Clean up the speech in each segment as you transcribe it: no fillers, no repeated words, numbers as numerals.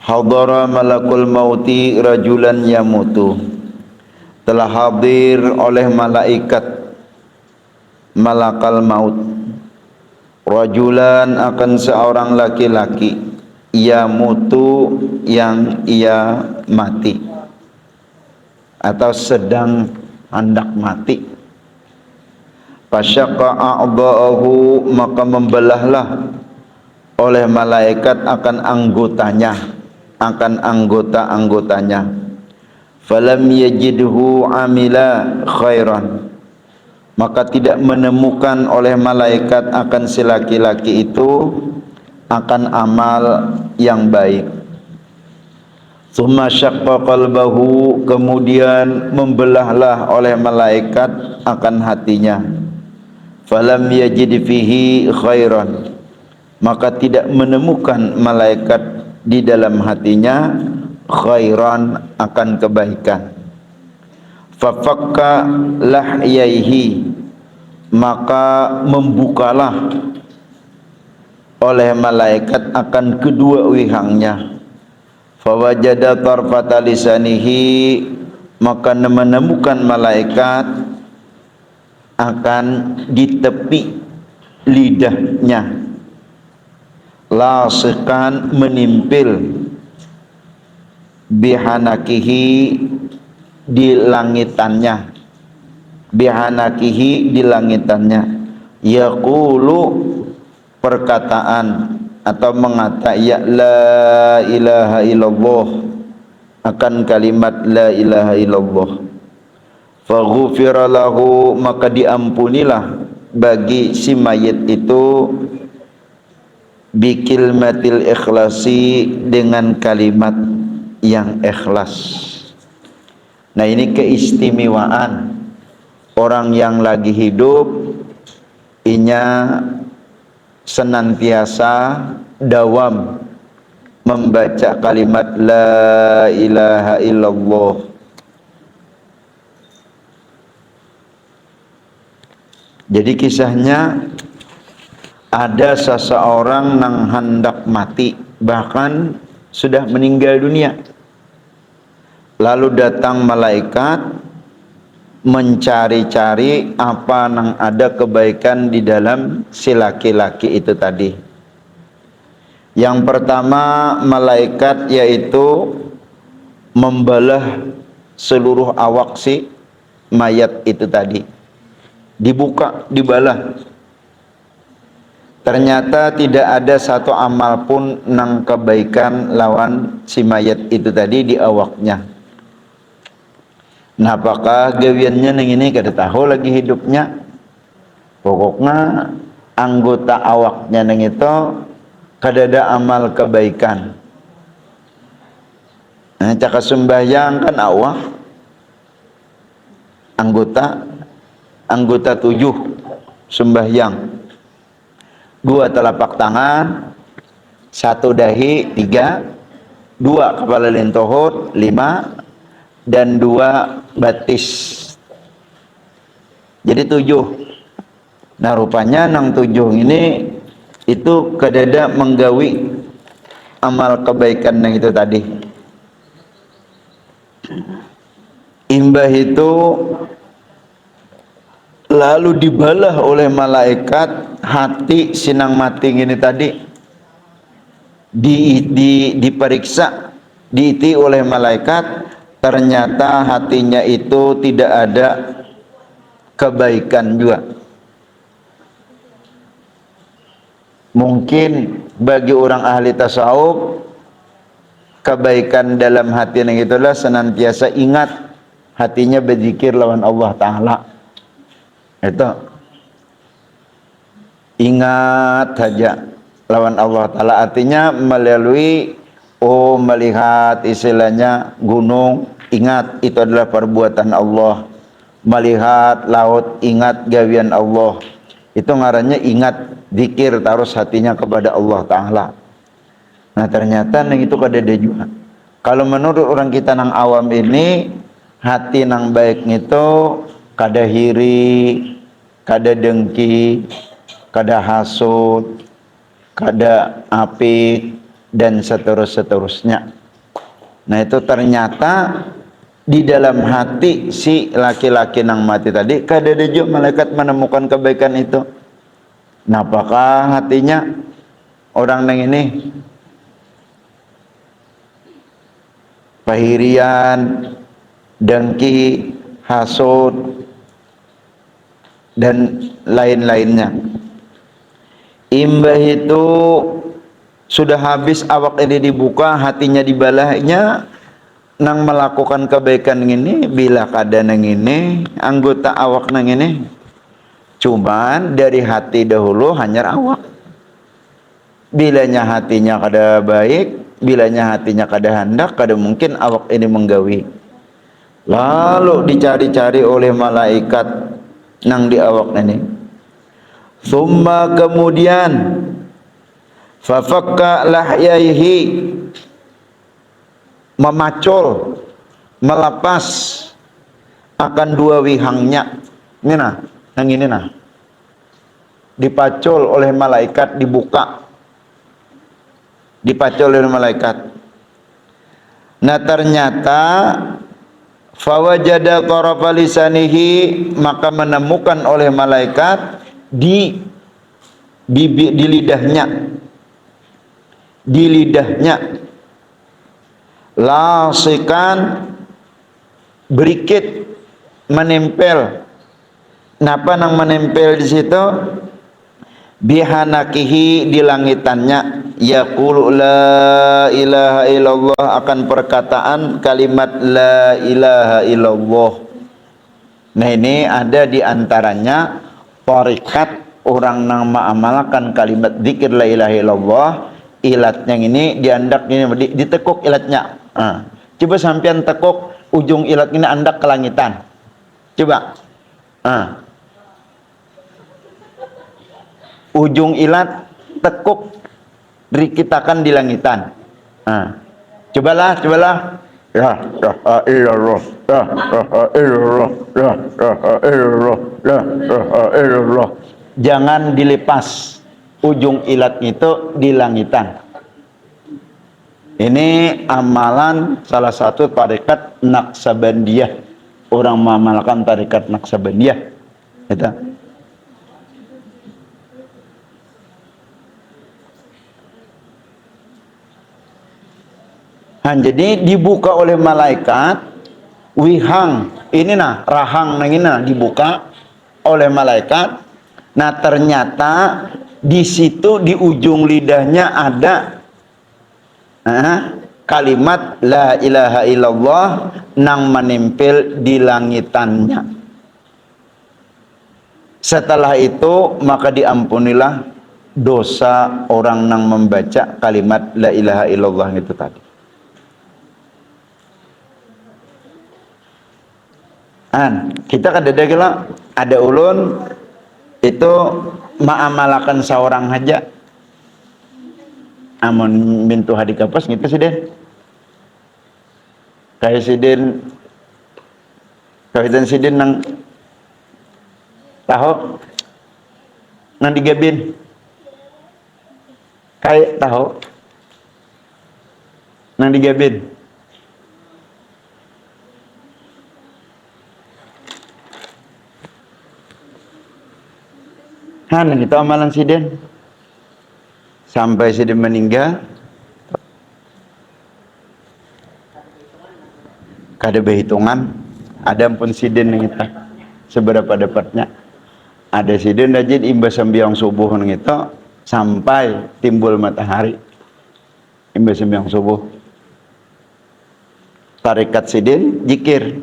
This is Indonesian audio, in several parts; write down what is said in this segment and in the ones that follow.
Hadara malakul mauti rajulan yamutu. Telah hadir oleh malaikat malakal maut rajulan akan seorang laki-laki yamutu yang ia mati atau sedang hendak mati. Fasyaqqa a'dha'ahu, maka membelahlah oleh malaikat akan anggotanya, akan anggota-anggotanya. Falam yajidhu amila khairan, maka tidak menemukan oleh malaikat akan si laki-laki itu akan amal yang baik. Tsumma syaqqa qalbahu, kemudian membelahlah oleh malaikat akan hatinya. Falam yajid fihi khairan, maka tidak menemukan malaikat di dalam hatinya khairan, akan kebaikan. Fafakka lahyaihi, maka membukalah oleh malaikat akan kedua wihangnya. Fawajada tarfata lisanihi, maka menemukan malaikat akan di tepi lidahnya, lasikan menimpil, bihanakihi di langitannya, bihanakihi di langitannya, yaqulu perkataan atau mengata ya la ilaha illallah, akan kalimat la ilaha illallah. Faghufira lahu, maka diampunilah bagi si mayit itu bikilmatil ikhlasi, dengan kalimat yang ikhlas. Nah, ini keistimewaan orang yang lagi hidup, inya senantiasa dawam membaca kalimat la ilaha illallah. Jadi kisahnya ada seseorang yang hendak mati, bahkan sudah meninggal dunia. Lalu datang malaikat mencari-cari apa yang ada kebaikan di dalam si laki-laki itu tadi. Yang pertama malaikat yaitu membelah seluruh awak si mayat itu tadi. Dibuka, dibalah. Ternyata tidak ada satu amal pun nang kebaikan lawan si mayat itu tadi di awaknya. Nah, apakah gawiannya neng ini kada tahu lagi hidupnya. Pokoknya anggota awaknya neng itu kada ada amal kebaikan. Nah, caka sembahyang kan awak anggota 7 sembahyang, 2 telapak tangan, 1 dahi, 3, 2 kepala lentohot, 5, dan 2 batis. Jadi 7. Nah, rupanya nang 7 ini itu kadada menggawi amal kebaikan yang itu tadi. Imbah itu lalu dibalah oleh malaikat hati sinang mati ini tadi, diperiksa, diiti oleh malaikat. Ternyata hatinya itu tidak ada kebaikan juga. Mungkin bagi orang ahli tasawuf, kebaikan dalam hati yang itulah senantiasa ingat, hatinya berzikir lawan Allah Ta'ala. Itu ingat saja lawan Allah Ta'ala, artinya melalui melihat istilahnya gunung, ingat itu adalah perbuatan Allah. Melihat laut, ingat gawian Allah. Itu ngarannya ingat, zikir terus hatinya kepada Allah Ta'ala. Nah, ternyata itu kadada juga. Kalau menurut orang kita nang awam ini, hati nang baik itu kada hiri, kada dengki, kada hasud, kada apik, dan seterusnya. Nah itu ternyata di dalam hati si laki-laki nang mati tadi kada ada juga malaikat menemukan kebaikan itu. Nah apakah hatinya orang nang ini pahirian, dengki, hasud dan lain-lainnya. Imbah itu sudah habis awak ini dibuka, hatinya dibalahnya nang melakukan kebaikan ini bila kada nang ini anggota awak nang ini cuman dari hati dahulu hanya awak. Bilanya hatinya kada baik, bilanya hatinya kada hendak, kada mungkin awak ini menggawi. Lalu dicari-cari oleh malaikat nang di awak ini. Summa kemudian fafakka lahyaihi, memacul, melepas akan dua wihangnya. Ini nah, yang ini nah. Dipacul oleh malaikat, dibuka. Dipacul oleh malaikat. Nah ternyata fawajada tarafa lisanihi, maka menemukan oleh malaikat di bibir, di lidahnya lasikan berikit menempel. Napa nang menempel di situ? Bihanakihi, di langitannya, yaqulu la ilaha illallah, akan perkataan kalimat la ilaha illallah. Nah ini ada di antaranya tarikat orang nang mengamalkan kalimat zikir la ilaha illallah. Ilatnya ini diandak ini ditekuk ilatnya. Coba sampean tekuk ujung ilat ini andak ke langitan. Coba. Ujung ilat tekuk dikitakan di langitan. Cobalah. Ya illallah, ya illallah, ya illallah, ya illallah. Jangan dilepas ujung ilat itu di langitan. Ini amalan salah satu tarekat Naqsabandiyah. Orang mengamalkan tarekat Naqsabandiyah. Itu. Jadi dibuka oleh malaikat wihang ini nah, rahang nang ini nah, dibuka oleh malaikat. Nah ternyata di situ di ujung lidahnya ada kalimat la ilaha illallah nang menempel di langitannya. Setelah itu maka diampunilah dosa orang nang membaca kalimat la ilaha illallah itu tadi. Kita ada ulun itu ma'amalakan seorang haja amun bintu hadi kapas gitu siden kayak siden kawitan siden nang tahu nang digabin kayak tahu nang digabin itu amalan siden sampai siden meninggal kada berhitungan. Ada pun siden ngita seberapa dapatnya. Ada siden rajin imbas sembiang subuh ngita sampai timbul matahari. Imbas sembiang subuh. Tarekat siden zikir.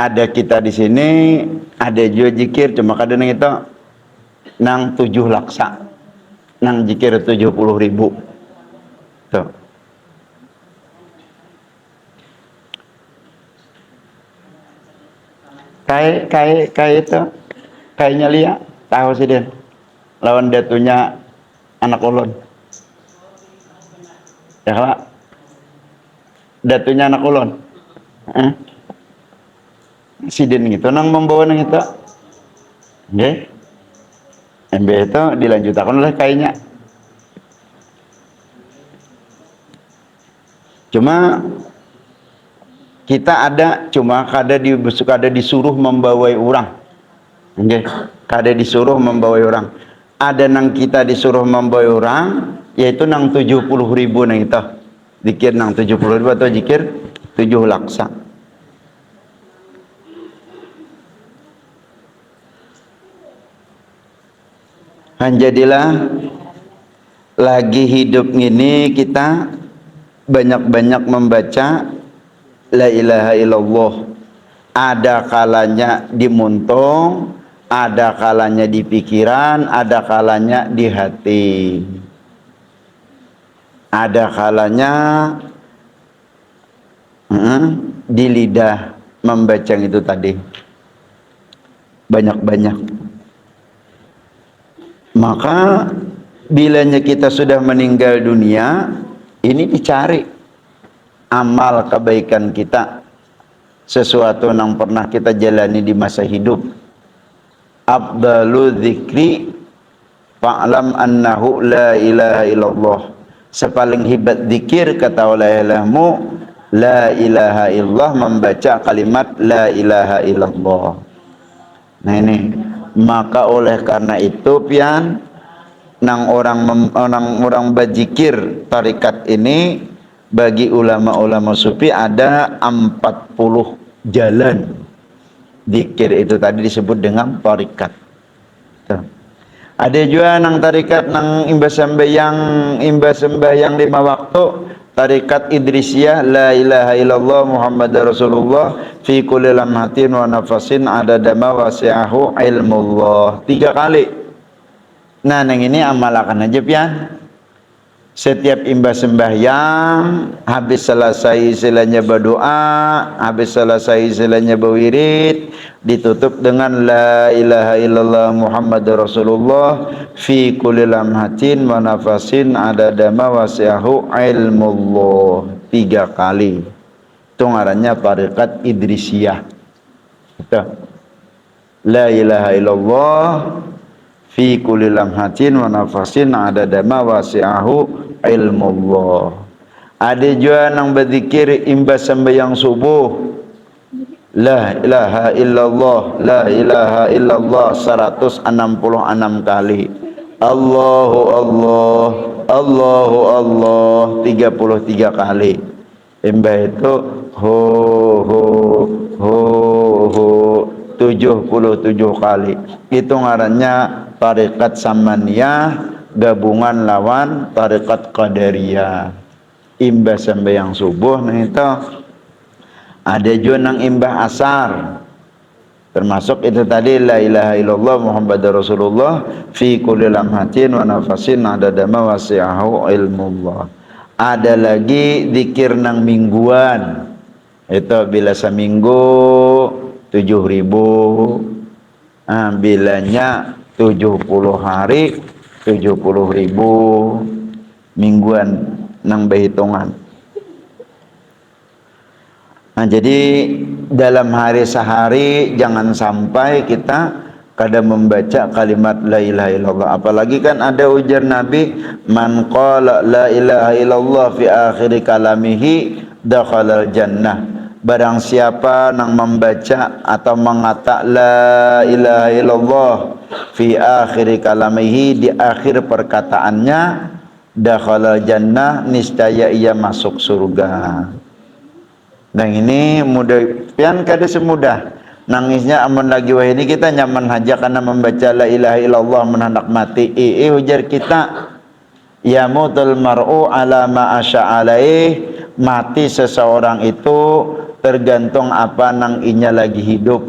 Ada kita di sini, ada juga zikir cuma kadang ngita nang 7 laksa nang zikir 70.000 tuh. Kayak itu kayaknya Lia tahu sih Den lawan datunya anak ulun ya Kak, datunya anak ulun si Den gitu nang membawa nang itu nggih. MB itu dilanjutkan oleh kayaknya Cuma kita kada disuruh membawai orang. Okay. Kada disuruh membawai orang. Ada nang kita disuruh membawai orang, yaitu nang 70.000 nang itu. Zikir nang 70.000 atau zikir 7 laksa. Jadilah lagi hidup ini kita banyak-banyak membaca la ilaha illallah. Ada kalanya di muntung, ada kalanya di pikiran, ada kalanya di hati. Ada kalanya di lidah membaca itu tadi. Banyak-banyak. Maka bilanya kita sudah meninggal dunia, ini dicari amal kebaikan kita, sesuatu yang pernah kita jalani di masa hidup. Afdalu dzikri fa'lam annahu la ilaha illallah. Sepaling hebat zikir kata olehmu la ilaha illallah, membaca kalimat la ilaha illallah. Nah ini, maka oleh karena itu pian nang orang berzikir tarikat ini, bagi ulama-ulama sufi ada 40 jalan zikir itu tadi disebut dengan tarikat. Ada juga nang tarikat nang imbas sembahyang 5 waktu, tarikat Idrisiyah la ilaha illallah Muhammadar Rasulullah fi kulli lamhatin wa nafasin adada ma wasi'ahu ilmullah 3 kali. Nah, nang ini amalkan aja pian. Setiap imbas sembahyang, habis selesai istilahnya berdoa, habis selesai istilahnya berwirid, ditutup dengan la ilaha illallah Muhammadur Rasulullah fi kulli lamhatin wa nafasin adada ma wasi'ahu ilmullah 3 kali. Itu ngarannya tarikat Idrisiyah. Itu. La ilaha illallah fi kulli lamhatin wa nafasin adada ma wasi'ahu ilmullah. Ada juga nang berzikir imbas sembahyang subuh, la ilaha illallah, la ilaha illallah 166 kali. Allahu Allah, Allahu Allah 33 kali. Imbas itu ho ho ho ho 77 kali. Itu ngarannya tarikat Samaniyah, gabungan lawan tarikat Qadariyah. Imbas sembahyang subuh nah itu. Ada juga nang imbah asar, termasuk itu tadi la ilaha illallah Muhammadur Rasulullah fi kulli lamhatin wa nafasin adada ma wasi'ahu ilmullah. Ada lagi zikir nang mingguan, itu bila seminggu 7.000, bilanya 70 hari 70.000 mingguan nang berhitungan. Nah, jadi dalam hari sehari jangan sampai kita kada membaca kalimat la ilaha illallah. Apalagi kan ada ujar Nabi, man qala la ilaha illallah fi akhir kalamihi dakhalal jannah. Barang siapa nang membaca atau mengata la ilaha illallah fi akhir kalamihi, di akhir perkataannya, dakhalal jannah, niscaya ia masuk surga. Dan ini mudah pian kada semudah nangisnya amun lagi wah ini kita nyaman haja karena membaca la ilaha illallah menhendak mati. Ujar kita yamutul mar'u ala ma asya alaih, mati seseorang itu tergantung apa nang inya lagi hidup.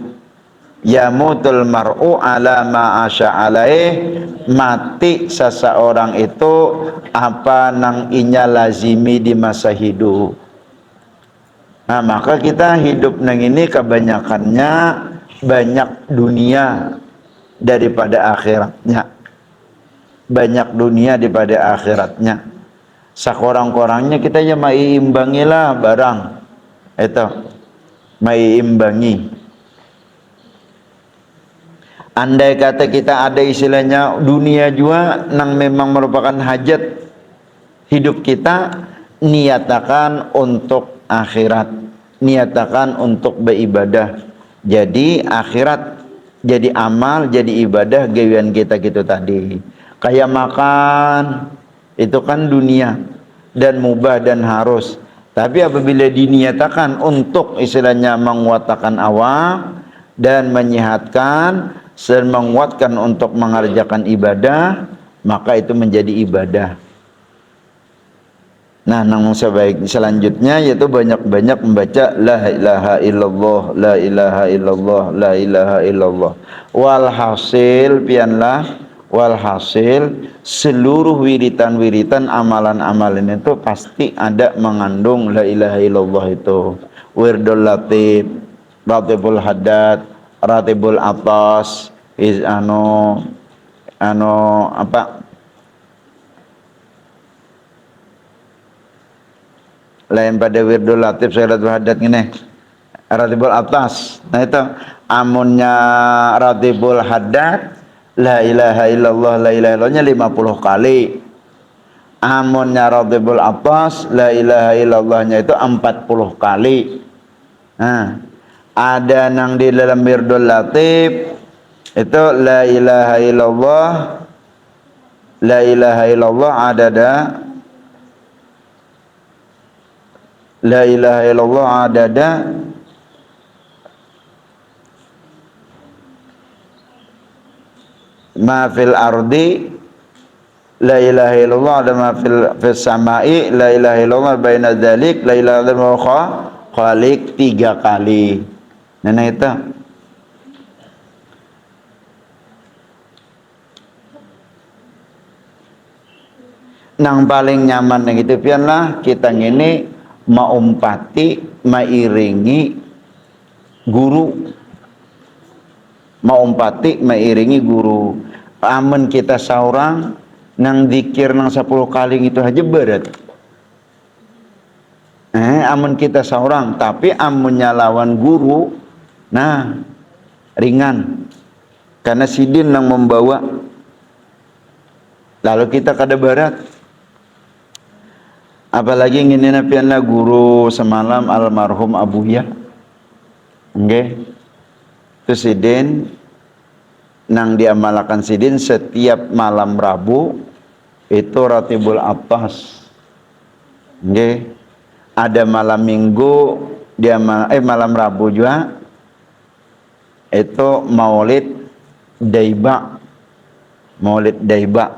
Yamutul mar'u ala ma asya alaih, mati seseorang itu apa nang inya lazimi di masa hidup. Nah, maka kita hidup nang ini kebanyakannya banyak dunia daripada akhiratnya. Banyak dunia daripada akhiratnya. Sakorang-korangnya kita ya maiimbangilah barang. Itu maiimbangi. Andai kata kita ada istilahnya dunia juga nang memang merupakan hajat hidup kita, niatakan untuk akhirat, niatakan untuk beribadah. Jadi akhirat jadi amal, jadi ibadah gawean kita gitu tadi. Kayak makan itu kan dunia dan mubah dan harus. Tapi apabila diniatakan untuk istilahnya menguatkan awak dan menyehatkan dan menguatkan untuk mengerjakan ibadah, maka itu menjadi ibadah. Nah, nang sebaik selanjutnya yaitu banyak-banyak membaca la ilaha illallah, la ilaha illallah, la ilaha illallah. Walhasil pianlah, walhasil seluruh wiritan-wiritan amalan-amalan itu pasti ada mengandung la ilaha illallah itu. Wirdul latif, ratibul haddad, ratibul atas, apa lain pada wirdul latif syaratul haddad gini ratibul atas. Nah itu amunnya ratibul haddad la ilaha illallah la ilaha illallahnya 50 kali. Amunnya ratibul atas la ilaha illallahnya itu 40 kali. Nah ada nang di dalam wirdul latif itu la ilaha illallah, la ilaha illallah adada, la ilaha illallah adada ma fil ardi, la ilaha illallah ada ma fil samai, la ilaha illallah baina dzalik, la ilaha illallah khaliq 3 kali. Nah itu nang paling nyaman yang itu pian lah kita ngini maumpati mairingi guru, maumpati mairingi guru. Amun kita seorang nang zikir nang 10 kali itu aja berat. Amun kita seorang, tapi amunnya lawan guru, nah ringan. Karena sidin nang membawa. Lalu kita kada berat. Apalagi ngini napianlah guru semalam almarhum Abuya. Nggih. Itu sidin nang diamalkan sidin setiap malam Rabu itu ratibul atas. Nggih. Ada malam Minggu dia malam Rabu juga itu Maulid Daiba. Maulid Daiba.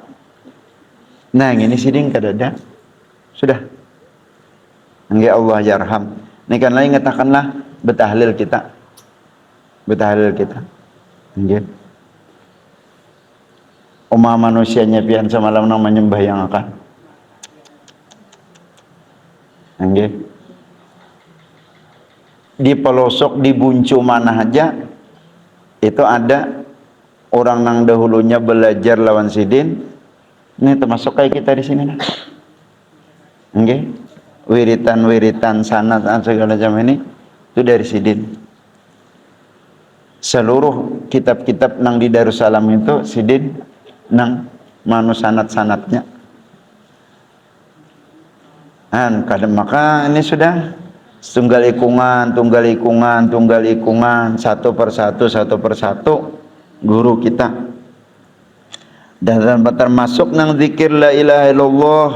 Nah, ini sidin kada ada. Sudah. Nggih Allah yarham. Ini kan lain ngatakanlah betahlil kita. Betahlil kita. Nggih. Manusianya pian semalam nang menyembah yang akan. Nggih. Di pelosok di buncu mana aja itu ada orang nang dahulunya belajar lawan sidin. Ini termasuk kayak kita di sini nah. Nggih. Wiritan-wiritan sanad segala macam ini itu dari sidin. Seluruh kitab-kitab nang di Darussalam itu sidin nang manu sanad-sanadnya. Kadang maka ini sudah tunggal ikungan satu persatu guru kita. Dan termasuk nang zikir la ilaha illallah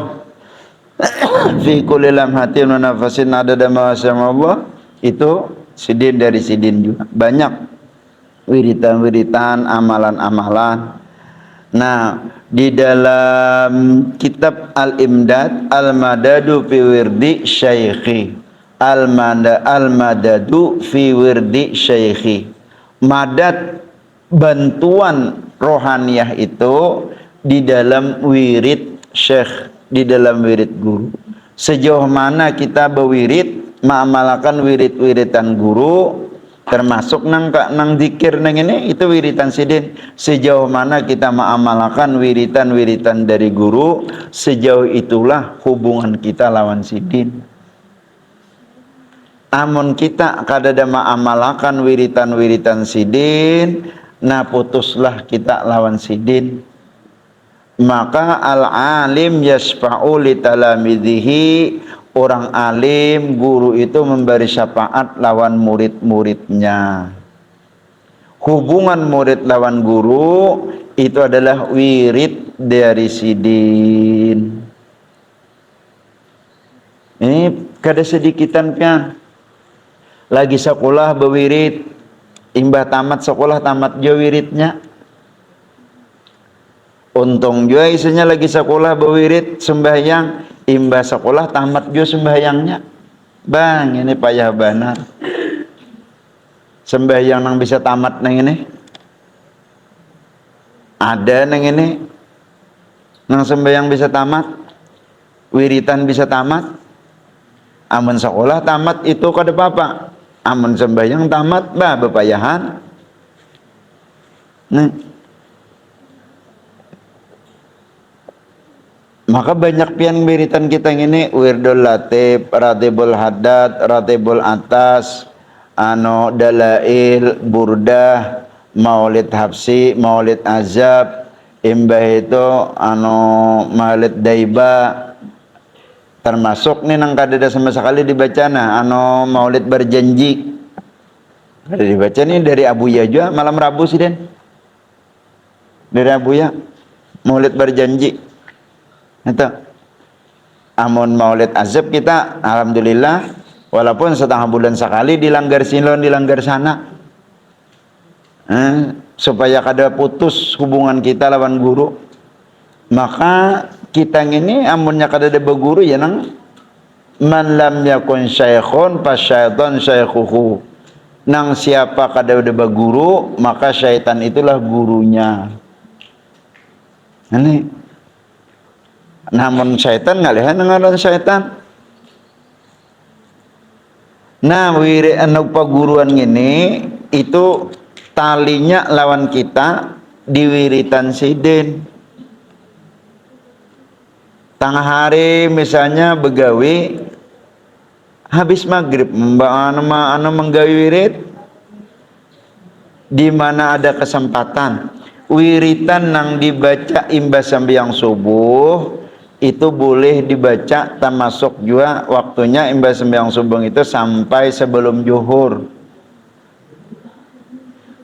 fi kulli lamhatin wa nafasin adada ma Allah itu sidin dari sidin juga. Banyak wiritan-wiritan, amalan-amalan. Nah, di dalam kitab Al-Imdad Al-Madadu fi wirdi syaikhi, Al-Madadu fi wirdi syaikhi, madad bantuan rohaniyah itu di dalam wirid syekh, di dalam wirid guru. Sejauh mana kita berwirid mengamalkan wirid-wiridan guru, termasuk nang zikir nang ini itu wiritan sidin. Sejauh mana kita mengamalkan wiritan-wiritan dari guru, sejauh itulah hubungan kita lawan sidin. Amun kita kadada mengamalkan wiritan-wiritan sidin, nah putuslah kita lawan sidin. Maka al-alim yasfa'u li talamidhihi orang alim, guru itu memberi syafaat lawan murid-muridnya. Hubungan murid lawan guru itu adalah wirid dari sidin. Ini kada sedikitan pian. Lagi sekolah bewirid, imbah tamat sekolah tamat jo wiridnya. Untung juga isinya lagi sekolah bewirid sembahyang, imbah sekolah tamat jo sembahyangnya. Bang, ini payah benar. Sembahyang nang bisa tamat nang ini. Ada nang ini. Nang sembahyang bisa tamat. Wiritan bisa tamat. Amun sekolah tamat itu kada apa-apa. Amun sembahyang tamat bah bepayahan. Nah. Maka banyak pian wiritan kita ini wirdul latif, ratibul haddad, ratibul atas, dalail, burdah, maulid hafsi, maulid azab, imbah itu maulid daiba, termasuk nih nang kadada sama sekali dibaca maulid berjanji. Kada dibaca nih dari Abuya juga malam Rabu sih Den. Dari Abuya maulid berjanji. Itu amun maulid azab kita alhamdulillah walaupun setengah bulan sekali dilanggar silon dilanggar sana supaya kada putus hubungan kita lawan guru. Maka kita ini amunnya kada ada guru ya nang man lam yakun syaikhun fasyaitan syaikhuhu. Nang siapa kada ada guru maka syaitan itulah gurunya. Ini namun syaitan ngalihan ngaran syaitan. Nah, paguruan ini itu talinya lawan kita di wiritan sidin. Tengah hari misalnya begawi habis maghrib menggawi wirid di mana ada kesempatan wiritan nang dibaca imbas sembahyang subuh itu boleh dibaca termasuk juga waktunya imbas sembahyang subuh itu sampai sebelum zuhur.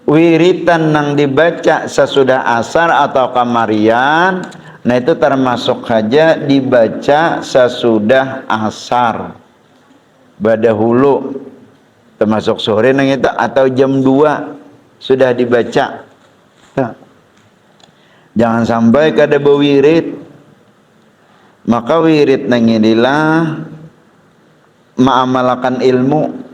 Wiritan nang dibaca sesudah asar atau kamarian, nah itu termasuk saja dibaca sesudah asar. Badahulu termasuk sore nang itu atau jam 2 sudah dibaca. Jangan sampai kada bewirid. Maka wirid nang inilah ma'amalakan ilmu.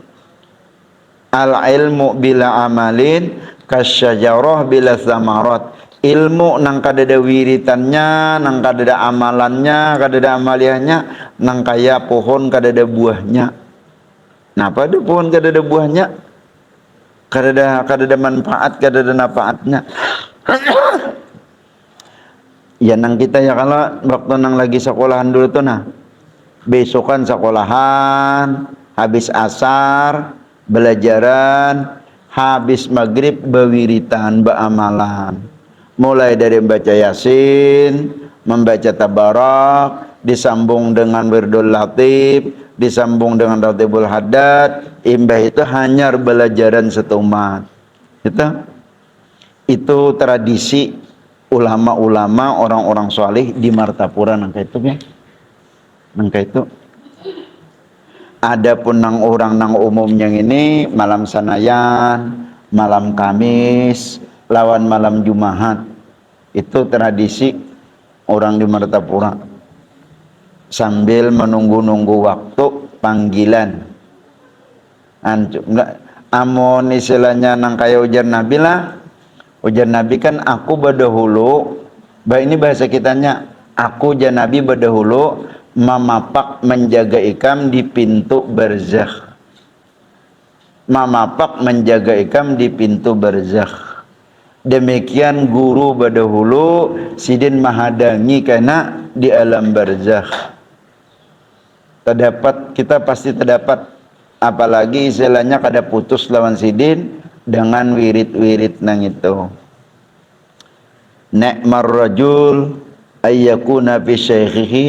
Al ilmu bila amalin kasyajarah bila samarat. Ilmu nang kadada wiritannya, nang kadada amalannya, kadada amaliannya, nang kaya pohon kadada buahnya. Napa ada pohon kadada buahnya? Kadada manfaat, kadada nafaatnya. Ya nang kita ya kalau waktu nang lagi sekolahan dulu tuh besokan sekolahan, habis asar belajaran, habis maghrib bewiritan beamalan. Mulai dari membaca Yasin, membaca Tabarak, disambung dengan wirdul latif, disambung dengan ratibul haddad, imbah itu hanya belajaran setumat. Itu tradisi ulama-ulama orang-orang soleh di Martapura nangka itu ya. Nangka itu. Adapun nang orang nang umumnya ini malam Sanayan, malam Kamis, lawan malam Jumaat. Itu tradisi orang di Martapura. Sambil menunggu-nunggu waktu panggilan. Amun istilahnya nang kaya ujar Nabi lah. Ujar Nabi kan aku berdahulu, ini bahasa kitanya, aku jan Nabi berdahulu mamapak menjaga ikam di pintu barzakh. Mamapak menjaga ikam di pintu barzakh. Demikian guru berdahulu sidin mahadangi karena di alam barzakh. Terdapat kita pasti terdapat, apalagi istilahnya kada putus lawan sidin dengan wirid-wirid nang itu. Ni'mar rajul ayyakuna fi syaikhihi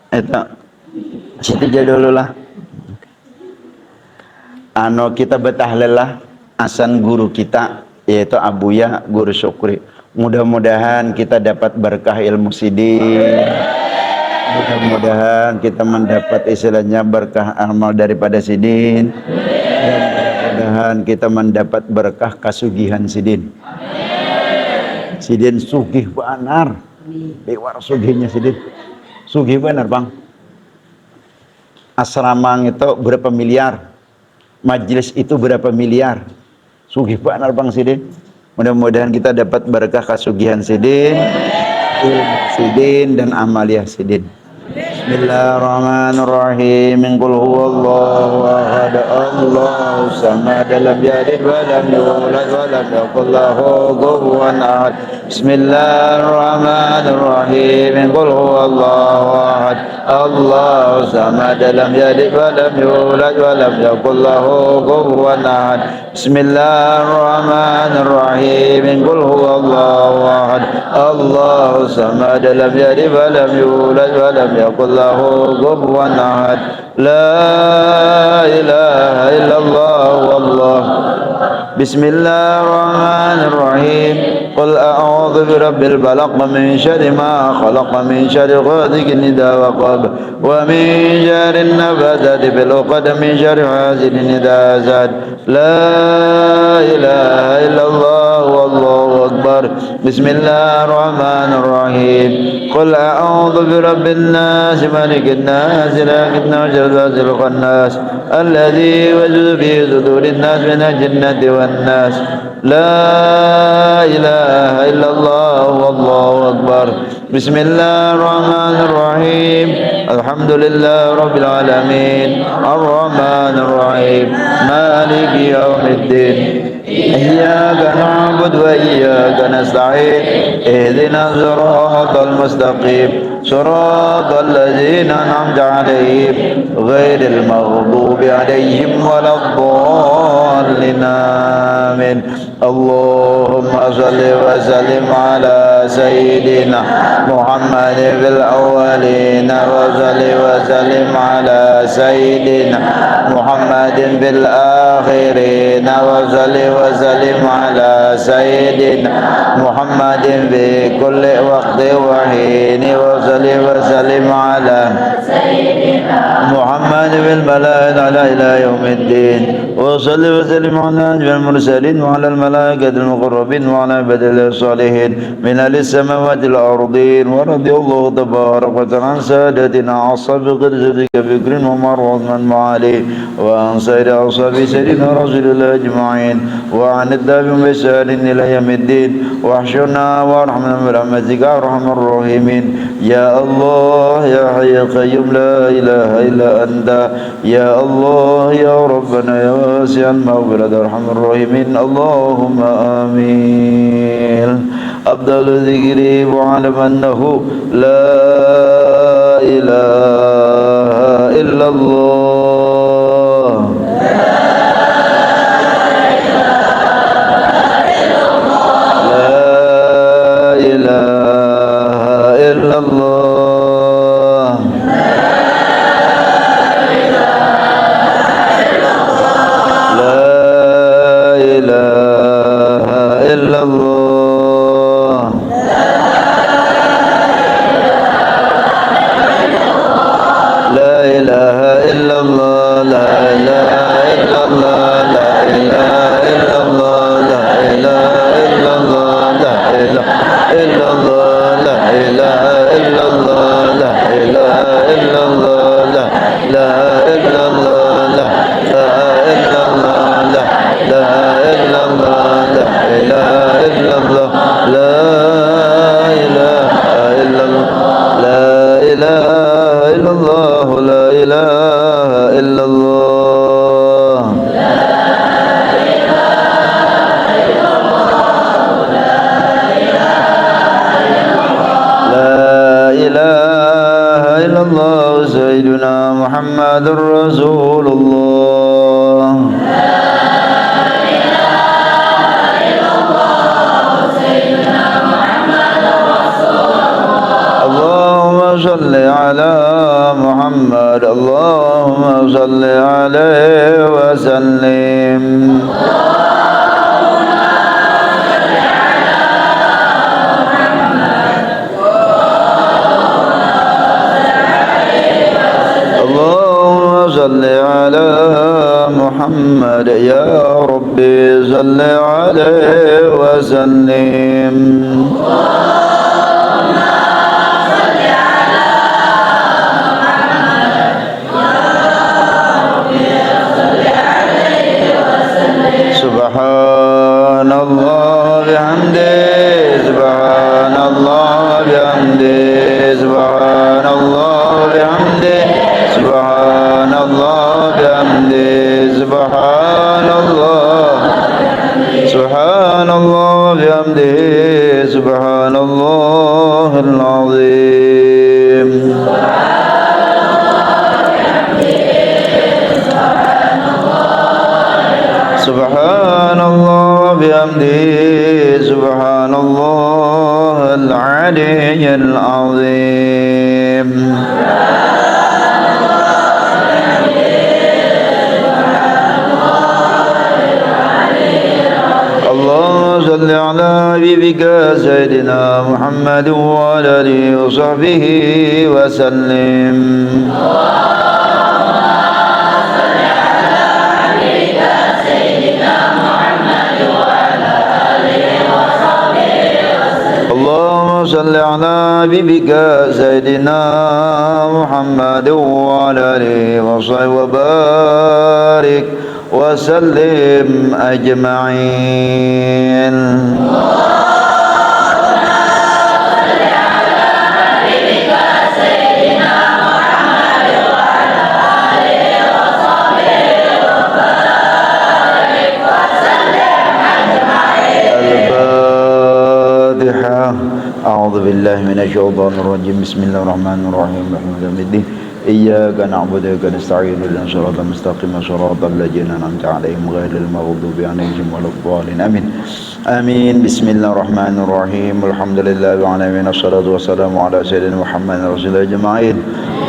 Eta situ dulu lah. Kita betah lelah asan guru kita yaitu Abuya Guru Syukri. Mudah-mudahan kita dapat berkah ilmu sidin. Mudah-mudahan kita mendapat istilahnya berkah amal daripada sidin. Dan mudah-mudahan kita mendapat berkah kasugihan sidin. Sidin sugih benar. Bewar sugihnya sidin. Sugih benar, Bang. Asrama itu berapa miliar? Majelis itu berapa miliar? Sugih benar Bang Sidin. Mudah-mudahan kita dapat berkah kasugihan Sidin, ilmu Sidin dan amaliyah Sidin. Bismillahirrahmanirrahim. Qul huwallahu ahad, Allahu samad, lam yalid wa lam yulad wa lam yakul lahu kufuwan ahad. Bismillahirrahmanirrahim. Qul huwallahu ahad, Allahu samad, lam yalid wa lam yulad wa lam yakul lahu kufuwan ahad. Bismillahirrahmanirrahim. Qul huwallahu ahad, Allahu samad, lam yalid wa lam yulad wa lam yakul lahu kufuwan ahad. La ilaha illallah wallah. Bismillahirrahmanirrahim. Qul a'udzu birabbil falaq min syarri ma khalaq min syarri ghasiqin idza waqab wa min syarri nabathati fil 'uqad min syarri hasidin idza hasad. La ilaha illallah wallahu akbar. Bismillahirrahmanirrahim. Qul a'udzu birabbin nas malikin nas ilahin nas jalalatil khannas alladzi yuwaswisu fi sudurin nas minal jinnati wan nas. La ilaha illallah wallahu akbar. Bismillahirrahmanirrahim. Alhamdulillahi rabbil alamin. Arrahmanir rahim. Maliki yaumiddin. Iyyaka na'budu wa iyyaka nasta'in. Ihdinas siratal mustaqim. Siratal ladzina an'amta 'alaihim ghairil maghdubi 'alaihim waladdallin. Amin. Allahumma shalli wa sallim ala sayyidina Muhammadin fil awwalin wa shalli wa sallim ala sayyidina Muhammadin fil akhirin wa shalli wa sallim ala sayyidina Muhammadin fi kulli waqtin wa hin wa shalli wa sallim ala sayyidina Muhammadin fil malaa'ikati ala ila yaumiddin wa shalli wa sallim ala ajma'il mursalin wa ala al الملائكة المقربين وعلى عباد الصالحين من أهل السماوات والأرضين. ورضي الله تبارك وتعالى عن سادتنا أصحاب قدسك بكر وعمر وعثمان وعلي وعن سائر أصحاب سيدنا رسول الله أجمعين وعن التابعين بإحسان إلى يوم الدين. واحشرنا وارحمنا برحمتك يا أرحم الراحمين. يا الله يا حي يا قيوم لا إله إلا أنت. يا الله يا ربنا يا واسع المغفرة أرحم الراحمين. اللهم آمين. أفضل ذكري واعلم أنه لا إله إلا الله. لا إله إلا الله. La ilaha illallah. عليه وسلم اللهم صل على محمد يا ربي صل عليه وسلم سبحان الله بحمده سبحان الله بحمده سبحان الله بحمده سبحان الله بحمده سبحان الله سبحان الله بحمده سبحان الله العظيم سبحان الله بحمده سبحان الله العلي العظيم اللهم صل على حبيبك سيدنا محمد وعلى آله وصحبه وسلم اللهم صل على حبيبك سيدنا محمد وعلى آله وصحبه وبارك وسلم أجمعين أعوذ بالله من الشيطان الرجيم بسم الله الرحمن الرحيم الحمد لله إياك نعبد وإياك نستعين اهدنا الصراط المستقيم صراط الذين أنعمت عليهم غير المغضوب عليهم ولا الضالين آمين آمين بسم الله الرحمن الرحيم الحمد لله رب العالمين الصلاة والسلام على سيدنا محمد رسول الله أجمعين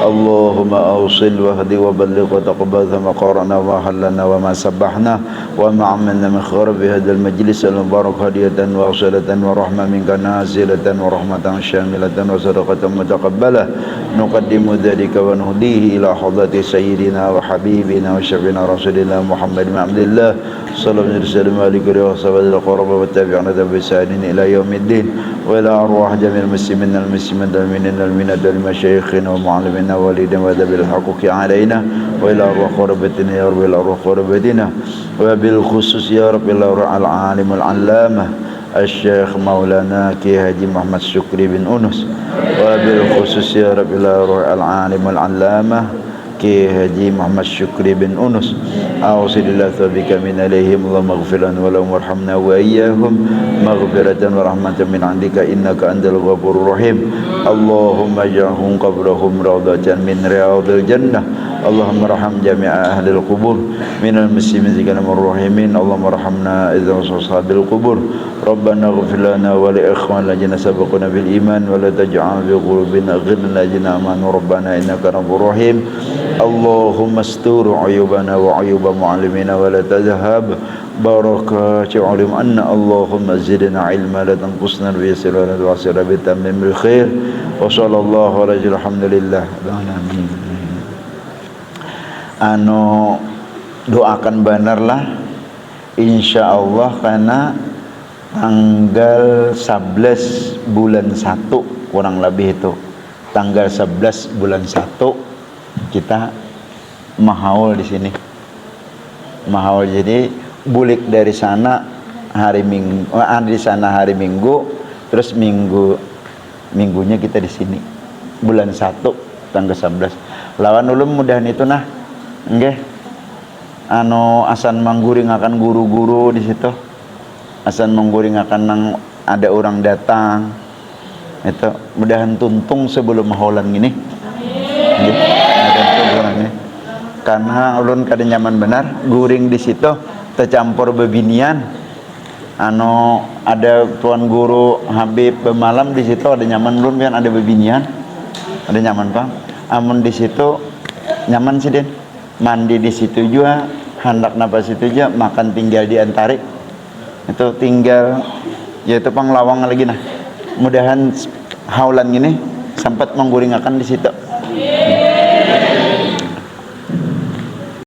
اللهم أوصل واهدي وبلغ وتقبل ما قرأنا وحلنا وما سبحنا وما عملنا من خير بهذا المجلس المبارك هدية وصلة ورحمة منك نازلة ورحمة شاملة وصدقة متقبلة نقدم ذلك ونهديه إلى حضرة سيدنا وحبيبنا وشفينا رسول الله محمد بن عبد الله صلى الله عليه وسلم وعلى وصحبه القرابة والتابعين بإحسان إلى يوم الدين وإلى أرواح جميع المسلمين المؤمنين المشايخنا ومعلمين والدنا وذوي الحقوق علينا وإلى أرواح قربتنا يا رب إلى أرواح قربتنا وبالخصوص يا رب إلى أرواح العالم العلامة الشيخ مولانا كي هاجي محمد شكري بن أنس وبالخصوص يا رب إلى أرواح العالم العلامة كي هاجي محمد شكري بن أنس أوصل الله ثبك من عليهم اللهم اغفر لنا ولهم وارحمنا وإياهم مغفرة ورحمة من عندك إنك أنت الغفور الرحيم اللهم اجعلهم قبرهم روضة من رياض الجنة اللهم ارحم جميع أهل القبور من المسلمين الراحمين اللهم ارحمنا إذا أصحاب القبور ربنا اغفر لنا ولإخواننا الذين سبقونا بالإيمان ولا تجعل في قلوبنا غلا للذين آمنوا ربنا إنك رؤوف رحيم اللهم استر عيوبنا وعيوب معلمينا ولا تذهب بركات علم أن اللهم زدنا علما لا تنقصنا بيسر ولا تعسر بتمام الخير وصلى الله على الحمد لله آمين. Doakan benerlah insyaallah karena tanggal 11 bulan 1 kurang lebih itu tanggal 11 bulan 1 kita mahaul di sini mahaul jadi bulik dari sana hari Minggu di sana hari Minggu terus minggunya kita di sini bulan 1 tanggal 11 lawan ulum mudahan itu nah nggih asan mangguring akan guru-guru di situ asan mangguring akan nang ada orang datang itu mudahan tuntung sebelum maholan gini nggih mudahan karena ulun kada nyaman benar guring di situ tercampur bebinian ada tuan guru Habib bemalam di situ ada nyaman ulun kan ada bebinian ada nyaman Pak amun di situ nyaman sih Den mandi di situ juga, hendak napa situ juga, makan tinggal di Antarik. Itu tinggal yaitu Panglawang lagi nah. Mudahan haulan gini sempat mengguringakan di situ.